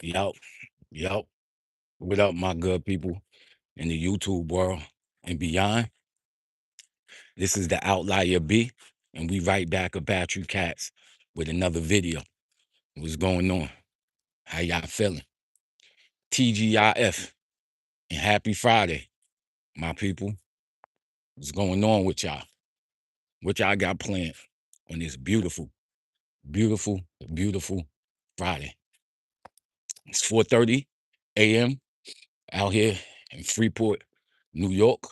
Yup, yup. What up, my good people in the YouTube world and beyond? This is the Outlier B, and we right back about you cats with another video. What's going on? How y'all feeling? TGIF and happy Friday, my people. What's going on with y'all? What y'all got planned on this beautiful, beautiful, beautiful Friday? It's 4:30 a.m. out here in Freeport, New York,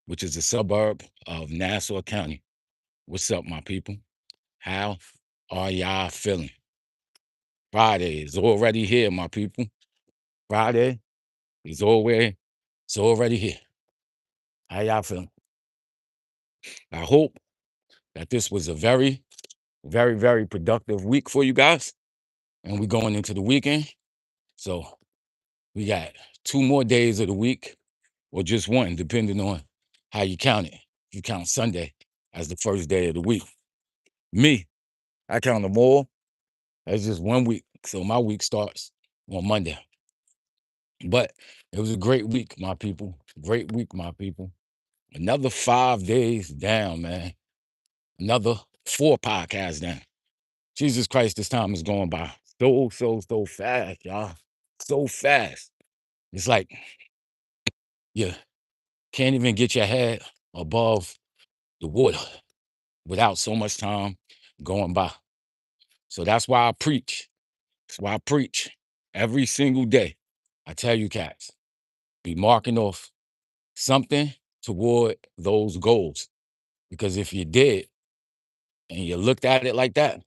which is a suburb of Nassau County. What's up, my people? How are y'all feeling? Friday is already here, my people. Friday is already here. How y'all feeling? I hope that this was a very, very, very productive week for you guys. And we're going into the weekend. So we got 2 more days of the week, or just one, depending on how you count it. If you count Sunday as the first day of the week. Me, I count them all as just 1 week. So my week starts on Monday. But it was a great week, my people. Great week, my people. Another 5 days down, man. Another 4 podcasts down. Jesus Christ, this time is going by so fast, y'all. So fast. It's like you can't even get your head above the water without so much time going by. So that's why I preach. That's why I preach every single day. I tell you cats, be marking off something toward those goals. Because if you did and you looked at it like that,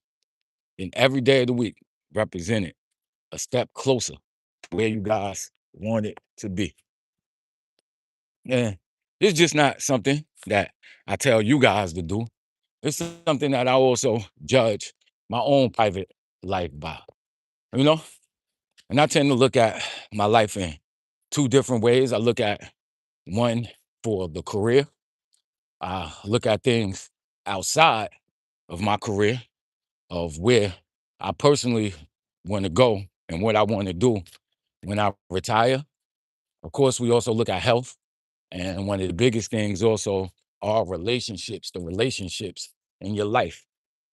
then every day of the week represented a step closer to where you guys want it to be. And it's just not something that I tell you guys to do. It's something that I also judge my own private life by, you know? And I tend to look at my life in two different ways. I look at one for the career. I look at things outside of my career, of where I personally want to go and what I want to do when I retire. Of course, we also look at health. And one of the biggest things also are relationships, the relationships in your life.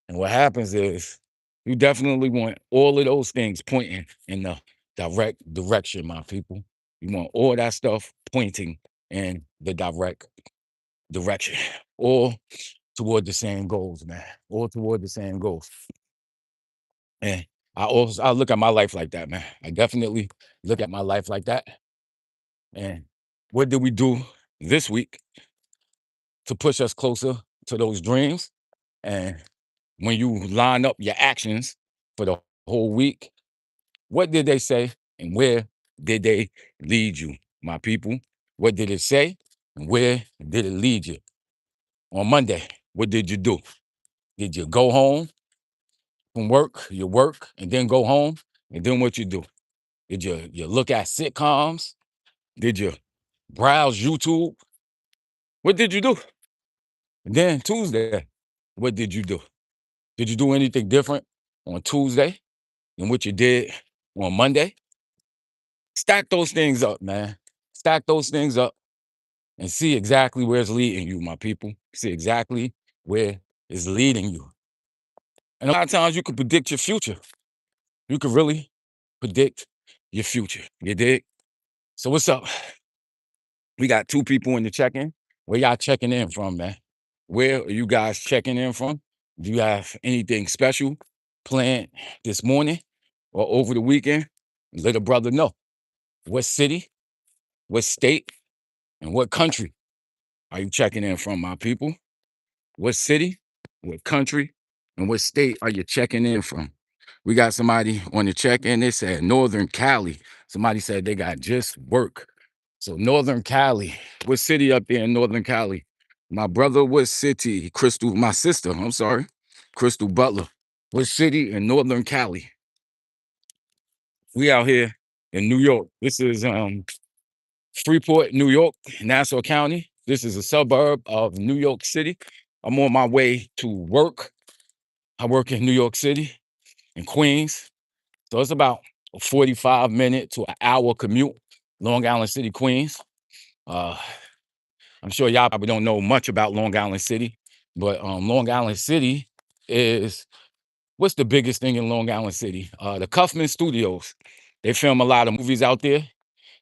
And what happens is you definitely want all of those things pointing in the direct direction, my people. You want all that stuff pointing in the direct direction, all toward the same goals, man. All toward the same goals. And I look at my life like that, man. I definitely look at my life like that. And what did we do this week to push us closer to those dreams? And when you line up your actions for the whole week, what did they say and where did they lead you, my people? What did it say and where did it lead you? On Monday, what did you do? Did you go home from work, you work, and then go home? And then what you do? Did you look at sitcoms? Did you browse YouTube? What did you do? And then Tuesday, what did you do? Did you do anything different on Tuesday than what you did on Monday? Stack those things up, man. Stack those things up and see exactly where it's leading you, my people. See exactly where it's leading you. And a lot of times you can predict your future. You can really predict your future. You dig? So what's up? We got 2 people in the check-in. Where y'all checking in from, man? Where are you guys checking in from? Do you have anything special planned this morning or over the weekend? Let a brother know. What city, what state, and what country are you checking in from, my people? What city, what country, and what state are you checking in from? We got somebody on the check-in. They said Northern Cali. Somebody said they got just work. So Northern Cali. What city up there in Northern Cali? My brother, what city? Crystal, my sister, I'm sorry. Crystal Butler. What city in Northern Cali? We out here in New York. This is Freeport, New York, Nassau County. This is a suburb of New York City. I'm on my way to work. I work in New York City, in Queens. So it's about a 45-minute to an hour commute, Long Island City, Queens. Uh, I'm sure y'all probably don't know much about Long Island City, but Long Island City is what's the biggest thing in Long Island City? The Kaufman Studios. They film a lot of movies out there.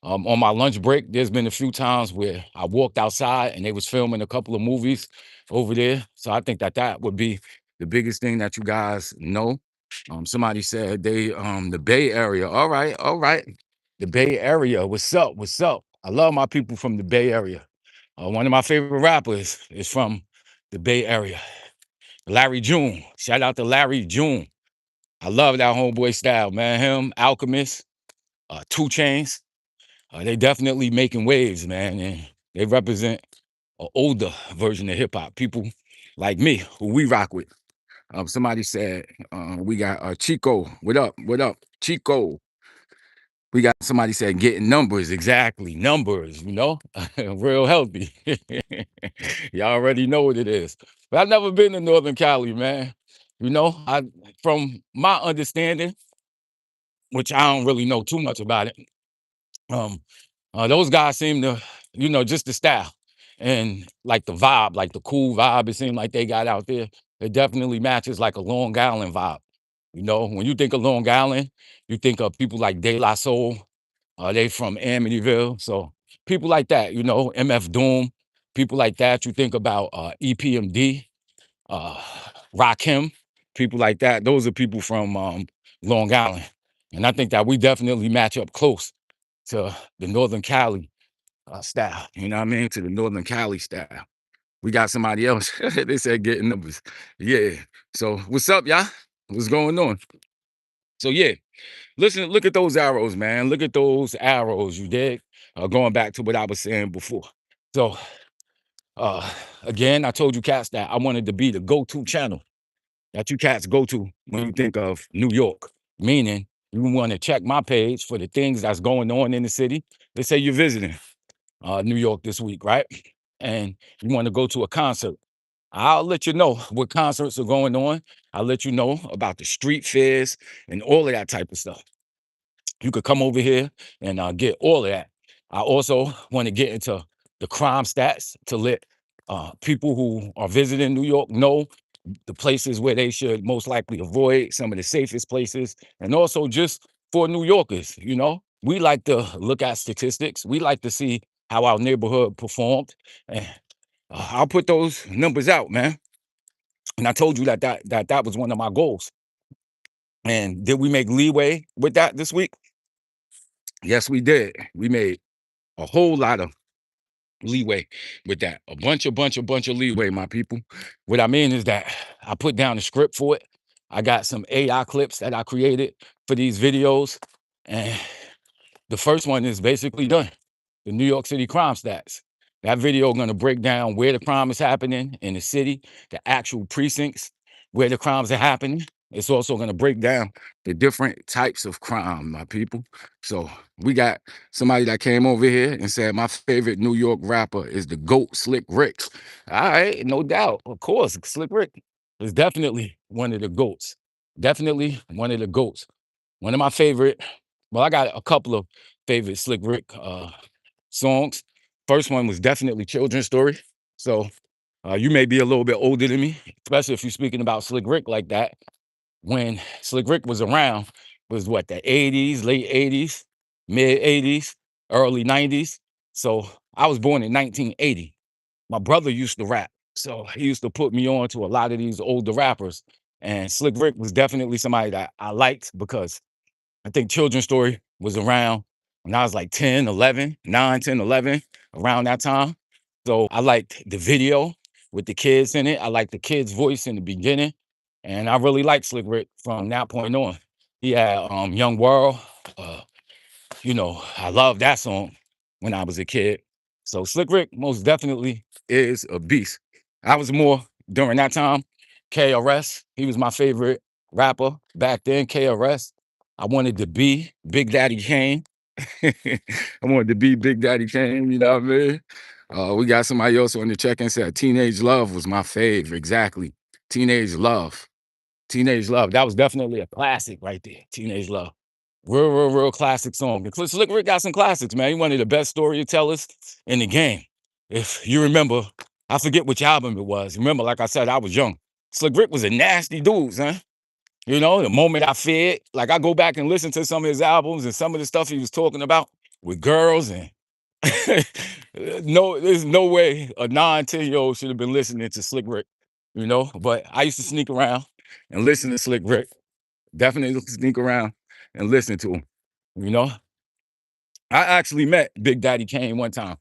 On my lunch break, there's been a few times where I walked outside and they was filming a couple of movies over there. So I think that that would be the biggest thing that you guys know. Somebody said the Bay Area. All right, all right. The Bay Area. What's up? What's up? I love my people from the Bay Area. One of my favorite rappers is from the Bay Area. Larry June. Shout out to Larry June. I love that homeboy style, man. Him, Alchemist, 2 Chainz. They definitely making waves, man, and they represent an older version of hip hop. People like me, who we rock with. Somebody said we got Chico. What up? What up, Chico? We got somebody said getting numbers, exactly numbers. You know, real healthy. Y'all already know what it is. But I've never been to Northern Cali, man. You know, I from my understanding, which I don't really know too much about it. Um, those guys seem to, just the style and like the vibe, like the cool vibe. It seemed like they got out there. It definitely matches like a Long Island vibe. You know, when you think of Long Island, you think of people like De La Soul. They from Amityville, so people like that. You know, MF Doom, people like that. You think about EPMD, uh, Rakim, people like that. Those are people from Long Island, and I think that we definitely match up close to the Northern Cali style. You know what I mean? To the Northern Cali style. We got somebody else. They said getting numbers. Yeah. So what's up, y'all? What's going on? So yeah, listen, look at those arrows, man. Look at those arrows. You dig? Going back to what I was saying before. So uh again, I told you cats that I wanted to be the go-to channel that you cats go to when you think of New York. Meaning you want to check my page for the things that's going on in the city. Let's say you're visiting New York this week, right? And you want to go to a concert. I'll let you know what concerts are going on. I'll let you know about the street fairs and all of that type of stuff. You could come over here and get all of that. I also want to get into the crime stats to let people who are visiting New York know the places where they should most likely avoid, some of the safest places, and also just for New Yorkers, we like to look at statistics. We like to see how our neighborhood performed, and I'll put those numbers out, man. And I told you that was one of my goals. And did we make leeway with that this week? Yes, we did. We made a whole lot of leeway with that. A bunch of leeway, my people. What I mean is that I put down a script for it. I got some AI clips that I created for these videos. And the first one is basically done. The New York City crime stats. That video gonna break down where the crime is happening in the city, the actual precincts where the crimes are happening. It's also gonna break down the different types of crime, my people. So we got somebody that came over here and said my favorite New York rapper is the GOAT Slick Rick. All right, no doubt. Of course, Slick Rick is definitely one of the GOATs. Definitely one of the GOATs. One of my favorite, well, I got a couple of favorite Slick Rick songs. First one was definitely Children's Story. So you may be a little bit older than me, especially if you're speaking about Slick Rick like that. When Slick Rick was around, was what, the 80s, late 80s, mid 80s, early 90s. So I was born in 1980. My brother used to rap. So he used to put me on to a lot of these older rappers. And Slick Rick was definitely somebody that I liked because I think Children's Story was around when I was like 10, 11, 9, 10, 11, around that time. So I liked the video with the kids in it. I liked the kid's voice in the beginning. And I really liked Slick Rick from that point on. He had Young World. Uh, I loved that song when I was a kid. So Slick Rick most definitely is a beast. I was more during that time. KRS, he was my favorite rapper back then. KRS. I wanted to be Big Daddy Kane. I wanted to be Big Daddy Kane, you know what I mean? We got somebody else on the check-in said Teenage Love was my fave. Exactly. Teenage Love. Teenage Love. That was definitely a classic right there. Teenage Love. Real classic song. And Slick Rick got some classics, man. He one of the best storytellers in the game. If you remember, I forget which album it was. Remember, like I said, I was young. Slick Rick was a nasty dude, son. You know, the moment I feared, like I go back and listen to some of his albums and some of the stuff he was talking about with girls and no, there's no way a 9, 10-year-old should have been listening to Slick Rick, you know. But I used to sneak around and listen to Slick Rick. Definitely sneak around and listen to him. You know, I actually met Big Daddy Kane one time.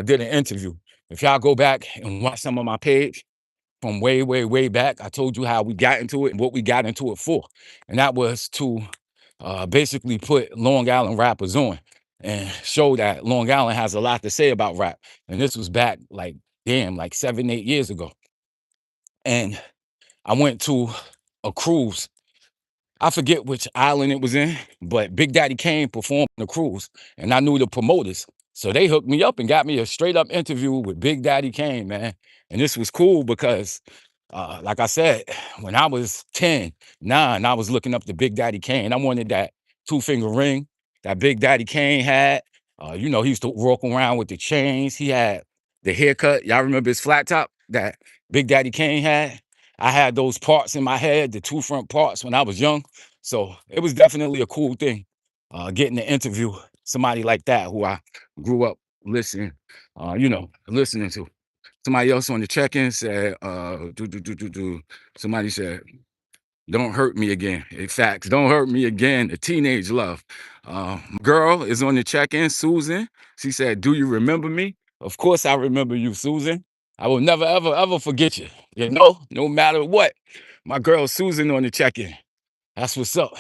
Did an interview. If y'all go back and watch some of my page from way back, I told you how we got into it and what we got into it for, and that was to basically put Long Island rappers on and show that Long Island has a lot to say about rap. And this was back like damn, like 7, 8 years ago. And I went to a cruise. I forget which island it was in, but Big Daddy Kane performed on the cruise, and I knew the promoters. So they hooked me up and got me a straight up interview with Big Daddy Kane, man. And this was cool because, like I said, when I was 10, 9, I was looking up to Big Daddy Kane. I wanted that 2-finger ring that Big Daddy Kane had. You know, he used to walk around with the chains. He had the haircut. Y'all remember his flat top that Big Daddy Kane had? I had those parts in my head, the 2 front parts when I was young. So it was definitely a cool thing, getting to interview somebody like that who I grew up listening, listening to. Somebody else on the check-in said, somebody said, don't hurt me again. In fact, don't hurt me again. A teenage love. Girl is on the check-in, Susan. She said, do you remember me? Of course I remember you, Susan. I will never, ever forget you. You know, no matter what. My girl Susan on the check-in. That's what's up.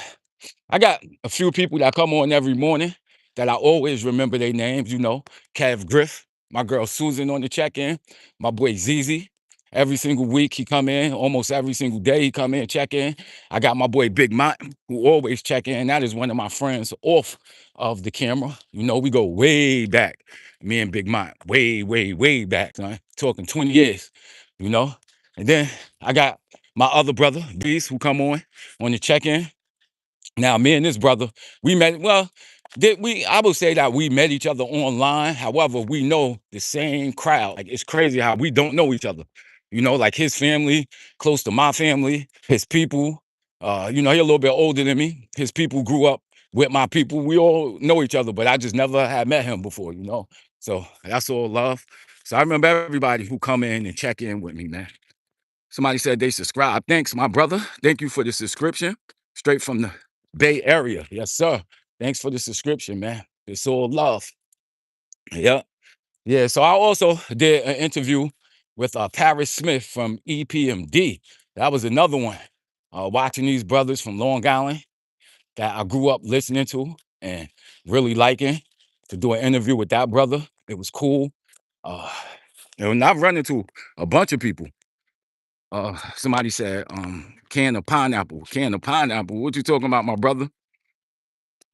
I got a few people that come on every morning that I always remember their names, you know. Kev Griff, my girl Susan on the check-in, my boy ZZ. Every single week he come in, almost every single day he come in, check in. I got my boy Big Mott, who always check in. That is one of my friends off of the camera. You know, we go way back. Me and Big Mott, way back, son. Talking 20 years, you know. And then I got my other brother, Beast, who come on the check-in. Now, me and this brother, we met, well, I would say that we met each other online. However, we know the same crowd. Like, it's crazy how we don't know each other. You know, like his family, close to my family, his people, you know, he a little bit older than me. His people grew up with my people. We all know each other, but I just never had met him before, you know? So that's all love. So I remember everybody who come in and check in with me, man. Somebody said they subscribe. Thanks, my brother. Thank you for the subscription. Straight from the Bay Area. Yes, sir. Thanks for the subscription, man. It's all love. Yeah. Yeah. So I also did an interview with Paris Smith from EPMD. That was another one. Watching these brothers from Long Island that I grew up listening to and really liking, to do an interview with that brother. It was cool. Uh, and I've run into a bunch of people. Somebody said, can of pineapple. What you talking about, my brother?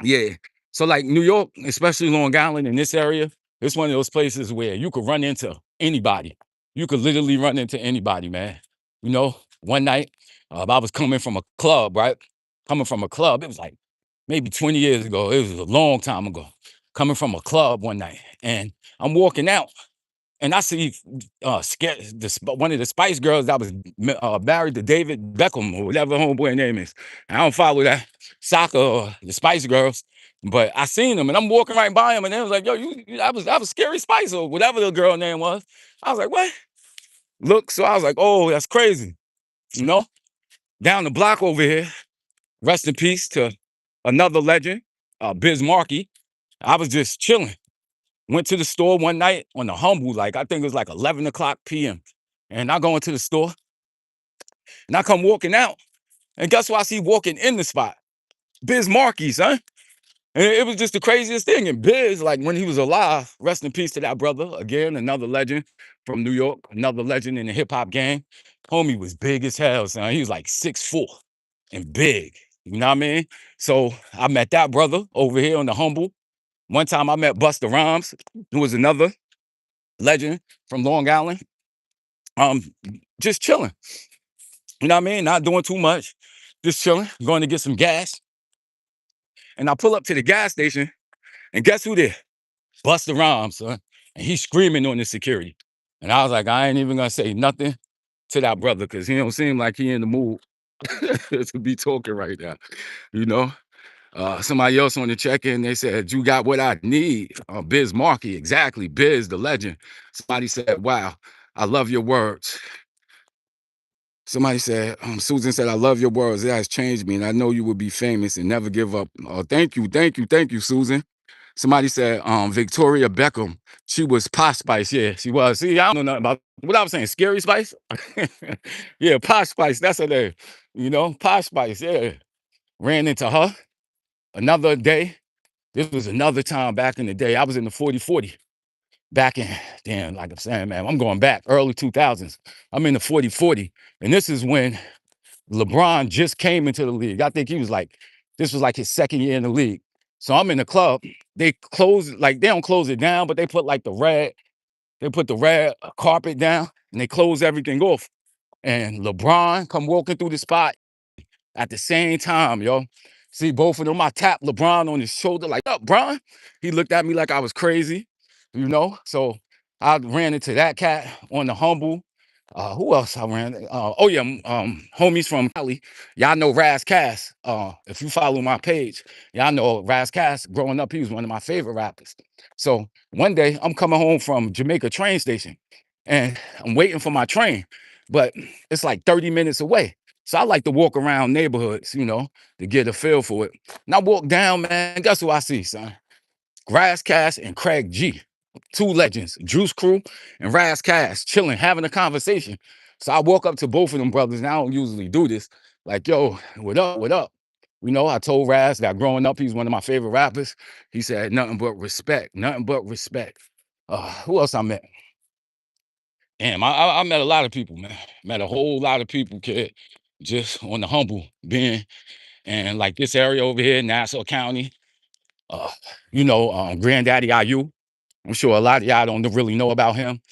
Yeah. So like New York, especially Long Island in this area, it's one of those places where you could run into anybody. You could literally run into anybody, man. You know, one night, I was coming from a club, right? Coming from a club. It was like maybe 20 years ago. It was a long time ago. Coming from a club one night. And I'm walking out and I see one of the Spice Girls that was married to David Beckham or whatever homeboy name is. I don't follow that soccer or the Spice Girls, but I seen them and I'm walking right by them and they was like, yo, that was Scary Spice or whatever the girl name was. I was like, what? Look, so I was like, oh, that's crazy. You know, down the block over here, rest in peace to another legend, Biz Markie. I was just chilling. Went to the store one night on the humble, like I think it was like 11 o'clock p.m. And I go into the store and I come walking out. And guess what I see walking in the spot? Biz Markie, son. And it was just the craziest thing. And Biz, like when he was alive, rest in peace to that brother. Again, another legend from New York, another legend in the hip hop game. Homie was big as hell, son. He was like 6'4" and big. You know what I mean? So I met that brother over here on the humble. One time I met Busta Rhymes, who was another legend from Long Island. Um, just chilling. You know what I mean? Not doing too much. Just chilling, going to get some gas. And I pull up to the gas station, and guess who there? Busta Rhymes, son. And he's screaming on the security. And I was like, I ain't even gonna say nothing to that brother because he don't seem like he in the mood to be talking right now, you know. Somebody else on the check-in, they said, you got what I need. Biz Markie, exactly. Biz, the legend. Somebody said, wow, I love your words. Somebody said, Susan said, I love your words. It has changed me, and I know you will be famous and never give up. Thank you, thank you, thank you, Susan. Somebody said, Victoria Beckham. She was Posh Spice. Yeah, she was. See, I don't know nothing about what I was saying. Scary Spice? Yeah, Posh Spice. That's her name. You know, Posh Spice. Yeah. Ran into her another day. This was another time back in the day. I was in the 40-40. Back in, damn, like I'm saying, man, I'm going back early 2000s. I'm in the 40-40. And this is when LeBron just came into the league. I think he was like, this was like his second year in the league. So I'm in the club. They close, like they don't close it down, but they put like they put the red carpet down and they close everything off. And LeBron come walking through the spot at the same time, yo. See both of them. I tapped LeBron on his shoulder, like, up, Bron. He looked at me like I was crazy, you know. So I ran into that cat on the humble. Who else I ran? Oh yeah, homies from Cali. Y'all know Raz Cass. If you follow my page, y'all know Raz Cass. Growing up, he was one of my favorite rappers. So one day I'm coming home from Jamaica train station, and I'm waiting for my train, but it's like 30 minutes away. So I like to walk around neighborhoods, you know, to get a feel for it. And I walk down, man. Guess who I see, son? Raz Cass and Craig G, two legends, Juice Crew and Raz Cass, chilling, having a conversation. So I walk up to both of them brothers, and I don't usually do this. Like, yo, what up? What up? You know, I told Raz that growing up, he's one of my favorite rappers. He said, nothing but respect, nothing but respect. Who else I met? Damn, I met a lot of people, man. Met a whole lot of people, kid, just on the humble being, and like this area over here, Nassau County, uh, you know, Granddaddy IU. I'm sure a lot of y'all don't really know about him.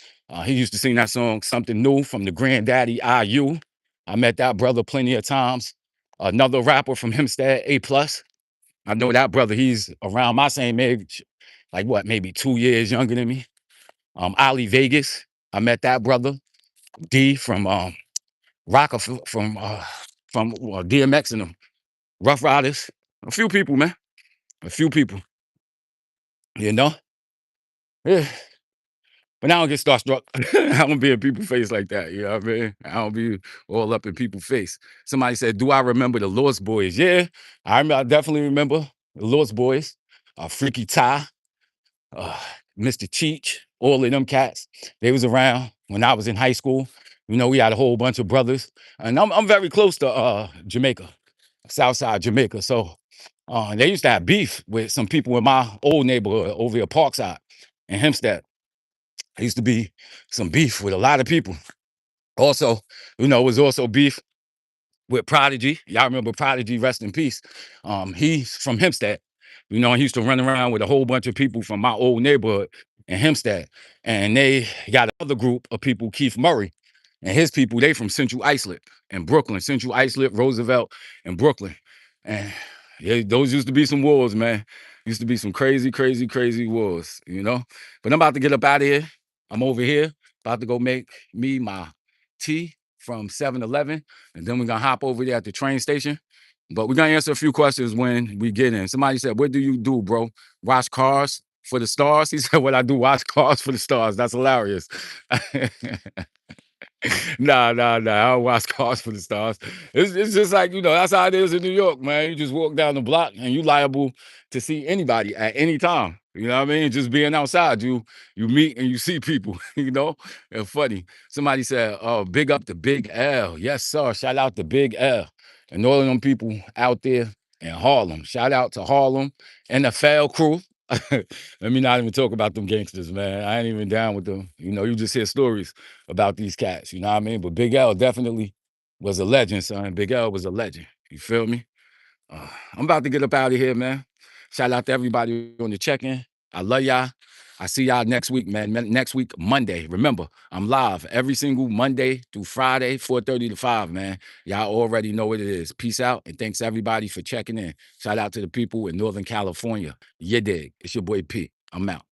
He used to sing that song, Something New, from the Granddaddy IU. I met that brother plenty of times. Another rapper from Hempstead, A Plus. I know that brother, he's around my same age, like what, maybe 2 years younger than me. Ali Vegas, I met that brother. D from Rocker from DMX and them Rough Riders. A few people, man. A few people. You know? Yeah. But I don't get starstruck. I don't be in people's face like that. You know what I mean? I don't be all up in people's face. Somebody said, do I remember the Lost Boys? Yeah, I definitely remember the Lost Boys. Freaky Ty, uh, Mr. Cheech, all of them cats. They was around when I was in high school. You know, we had a whole bunch of brothers. And I'm very close to Jamaica, Southside Jamaica. So they used to have beef with some people in my old neighborhood over here, Parkside in Hempstead. There used to be some beef with a lot of people. Also, you know, it was also beef with Prodigy. Y'all remember Prodigy, rest in peace. He's from Hempstead. You know, he used to run around with a whole bunch of people from my old neighborhood in Hempstead. And they got another group of people, Keith Murray. And his people, they from Central Islip and Brooklyn, Central Islip, Roosevelt, and Brooklyn. And yeah, those used to be some wars, man. Used to be some crazy, crazy, crazy wars, you know? But I'm about to get up out of here. I'm over here, about to go make me my tea from 7-Eleven, and then we're gonna hop over there at the train station. But we're gonna answer a few questions when we get in. Somebody said, what do you do, bro? Watch cars for the stars? He said, what I do, watch cars for the stars. That's hilarious. Nah. I don't watch Cars for the Stars. It's just like, you know, that's how it is in New York, man. You just walk down the block and you liable to see anybody at any time. You know what I mean? Just being outside, you meet and you see people, you know? And funny. Somebody said, oh, big up to Big L. Yes, sir. Shout out to Big L. And all of them people out there in Harlem. Shout out to Harlem, NFL crew. Let me not even talk about them gangsters, man. I ain't even down with them. You know, you just hear stories about these cats, you know what I mean? But Big L definitely was a legend, son. Big L was a legend. You feel me? I'm about to get up out of here, man. Shout out to everybody on the check-in. I love y'all. I see y'all next week, man. Next week, Monday. Remember, I'm live every single Monday through Friday, 4:30 to 5, man. Y'all already know what it is. Peace out, and thanks everybody for checking in. Shout out to the people in Northern California. You dig. It's your boy P. I'm out.